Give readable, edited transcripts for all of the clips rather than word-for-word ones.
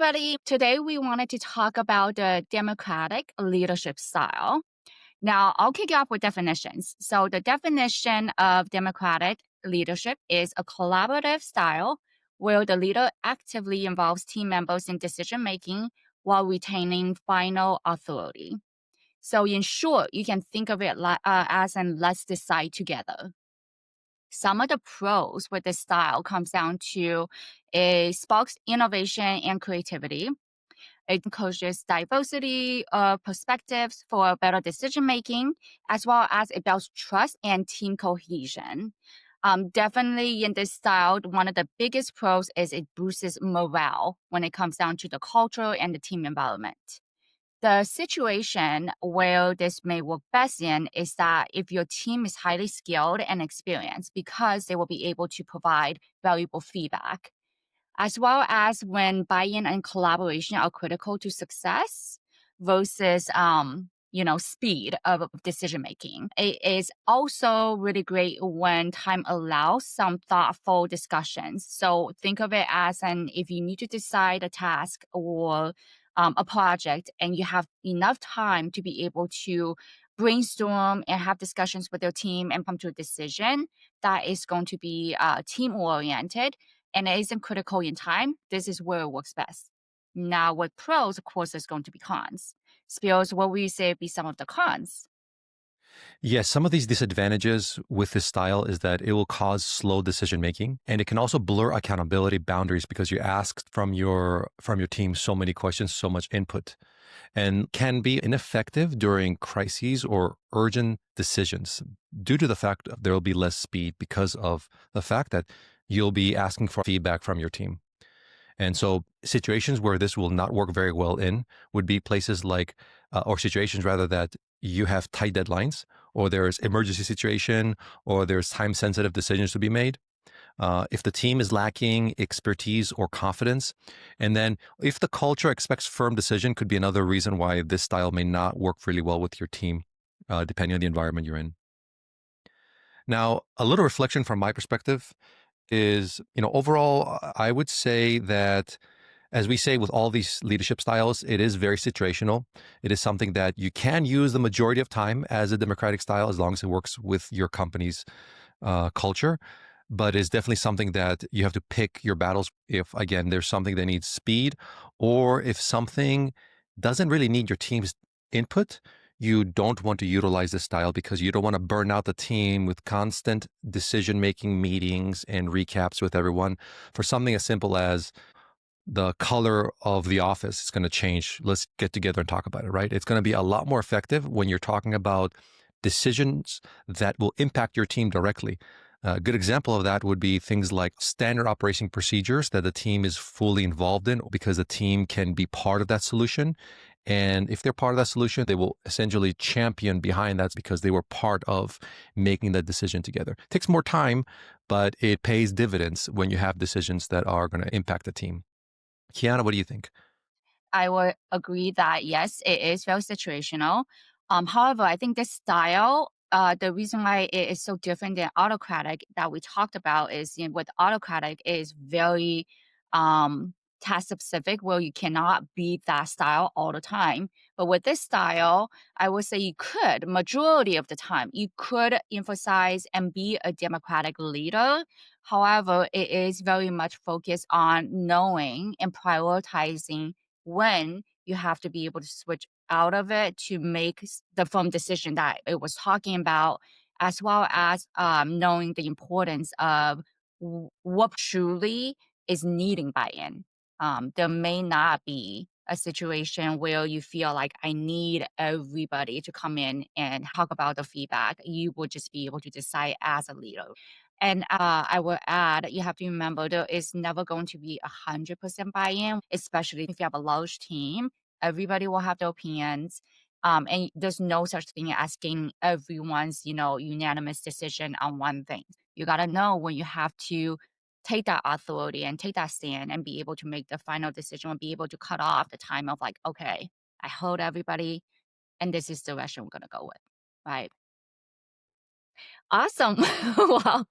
everybody. Today we wanted to talk about the democratic leadership style. Now, I'll kick you off with definitions. So, the definition of democratic leadership is a collaborative style where the leader actively involves team members in decision making while retaining final authority. So, in short, you can think of it as an let's decide together. Some of the pros with this style comes down to it sparks innovation and creativity. It encourages diversity of perspectives for better decision making, as well as it builds trust and team cohesion. Definitely in this style, one of the biggest pros is it boosts morale when it comes down to the culture and the team environment. The situation where this may work best in is that if your team is highly skilled and experienced, because they will be able to provide valuable feedback, as well as when buy-in and collaboration are critical to success versus speed of decision making. It is also really great when time allows some thoughtful discussions. So think of it as if you need to decide a task or a project and you have enough time to be able to brainstorm and have discussions with your team and come to a decision that is going to be team oriented and it isn't critical in time, this is where it works best. Now, with pros, of course, there's going to be cons. Spills, what would you say be some of the cons? Yes, some of these disadvantages with this style is that it will cause slow decision making, and it can also blur accountability boundaries because you ask from your team so many questions, so much input, and can be ineffective during crises or urgent decisions due to the fact that there will be less speed because of the fact that you'll be asking for feedback from your team. And so situations where this will not work very well in would be places like, or situations rather that you have tight deadlines, or there's emergency situation, or there's time sensitive decisions to be made. If the team is lacking expertise or confidence, and then if the culture expects firm decision, could be another reason why this style may not work really well with your team, depending on the environment you're in. Now, a little reflection from my perspective is, overall, I would say that, as we say with all these leadership styles, it is very situational. It is something that you can use the majority of time as a democratic style as long as it works with your company's culture. But it's definitely something that you have to pick your battles if, again, there's something that needs speed, or if something doesn't really need your team's input. You don't want to utilize this style because you don't want to burn out the team with constant decision making meetings and recaps with everyone for something as simple as the color of the office is going to change. Let's get together and talk about it, right? It's going to be a lot more effective when you're talking about decisions that will impact your team directly. A good example of that would be things like standard operating procedures that the team is fully involved in because the team can be part of that solution. And if they're part of that solution, they will essentially champion behind that because they were part of making that decision together. It takes more time, but it pays dividends when you have decisions that are going to impact the team. Kiana, what do you think? I would agree that yes, it is very situational. However, I think this style, the reason why it is so different than autocratic that we talked about is with autocratic it is very task specific where you cannot be that style all the time. But with this style, I would say you could, majority of the time, you could emphasize and be a democratic leader. However, it is very much focused on knowing and prioritizing when you have to be able to switch out of it to make the firm decision that it was talking about, as well as knowing the importance of what truly is needing buy-in. There may not be a situation where you feel like I need everybody to come in and talk about the feedback. You will just be able to decide as a leader. And I will add, you have to remember there is never going to be 100% buy-in, especially if you have a large team. Everybody will have their opinions. And there's no such thing as getting everyone's, unanimous decision on one thing. You got to know when you have to take that authority and take that stand and be able to make the final decision and be able to cut off the time of like, okay, I heard everybody and this is the direction we're going to go with. Right. Awesome. Well,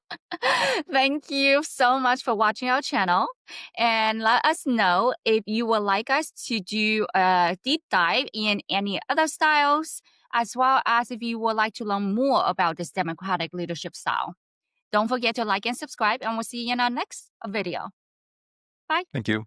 thank you so much for watching our channel. And let us know if you would like us to do a deep dive in any other styles, as well as if you would like to learn more about this democratic leadership style. Don't forget to like and subscribe, and we'll see you in our next video. Bye. Thank you.